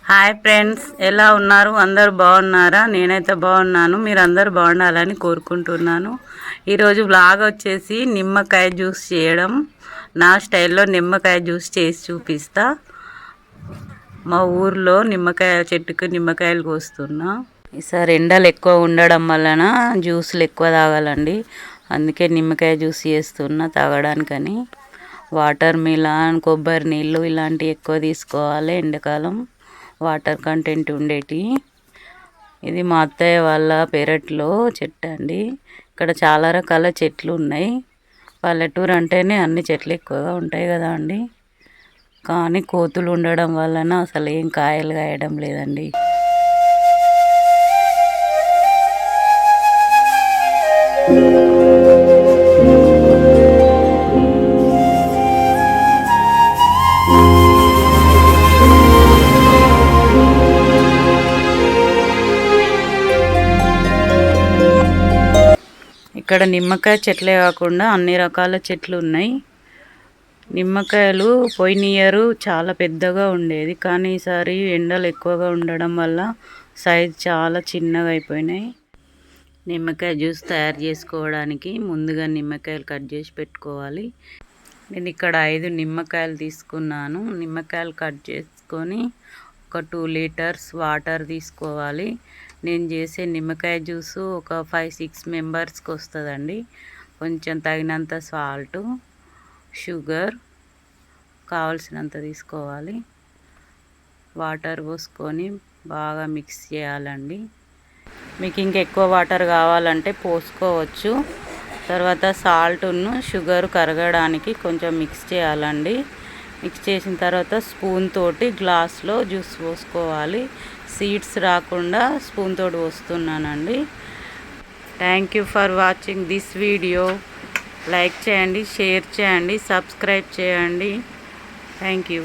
Hi friends, ఎలా ఉన్నారు? అందరు బాగున్నారా? నేనైతే బాగున్నాను. మీరు అందరు బాగుండాలని కోరుకుంటున్నాను. ఈరోజు వ్లాగ్ వచ్చేసి నిమ్మకాయ జ్యూస్ చేయడం, నా స్టైల్లో నిమ్మకాయ జ్యూస్ చేసి చూపిస్తా. మా ఊర్లో నిమ్మకాయ చెట్టుకు నిమ్మకాయలు కోస్తున్నా. ఈసారి ఎండలు ఎక్కువ ఉండడం వలన జ్యూసులు ఎక్కువ తాగాలండి. అందుకే నిమ్మకాయ జ్యూస్ చేస్తున్నా తాగడానికని. వాటర్ మిలాన్, కొబ్బరి నీళ్ళు ఇలాంటివి ఎక్కువ తీసుకోవాలి ఎండాకాలం, వాటర్ కంటెంట్ ఉండేటి. ఇది మా అత్తయ్య వాళ్ళ పెరట్లో చెట్టు అండి. ఇక్కడ చాలా రకాల చెట్లు ఉన్నాయి. పల్లెటూరు అంటేనే అన్ని చెట్లు ఎక్కువగా ఉంటాయి కదా అండి. కానీ కోతులు ఉండడం వలన అసలు ఏం కాయలు కాయడం లేదండి. ఇక్కడ నిమ్మకాయ చెట్లే కాకుండా అన్ని రకాల చెట్లు ఉన్నాయి. నిమ్మకాయలు పోయిన ఇయర్ చాలా పెద్దగా ఉండేది, కానీ ఈసారి ఎండలు ఎక్కువగా ఉండడం వల్ల సైజ్ చాలా చిన్నగా అయిపోయినాయి. నిమ్మకాయ జ్యూస్ తయారు చేసుకోవడానికి ముందుగా నిమ్మకాయలు కట్ చేసి పెట్టుకోవాలి. నేను ఇక్కడ 5 నిమ్మకాయలు తీసుకున్నాను. నిమ్మకాయలు కట్ చేసుకొని ఒక 2 లీటర్స్ వాటర్ తీసుకోవాలి. నేను చేసే నిమ్మకాయ జ్యూసు ఒక 5-6 మెంబర్స్కి వస్తుందండి. కొంచెం తగినంత సాల్టు, షుగర్ కావలసినంత తీసుకోవాలి. వాటర్ పోసుకొని బాగా మిక్స్ చేయాలండి. మీకు ఇంకా ఎక్కువ వాటర్ కావాలంటే పోసుకోవచ్చు. తర్వాత సాల్ట్ను షుగర్ కరగడానికి కొంచెం మిక్స్ చేయాలండి. మిక్స్ చేసిన తర్వాత స్పూన్ తోటి గ్లాస్లో జ్యూస్ పోసుకోవాలి. సీడ్స్ రాకుండా స్పూన్ తోటి పోస్తున్నానండి. Thank you for watching this video. Like చేయండి, షేర్ చేయండి, సబ్స్క్రైబ్ చేయండి. Thank you.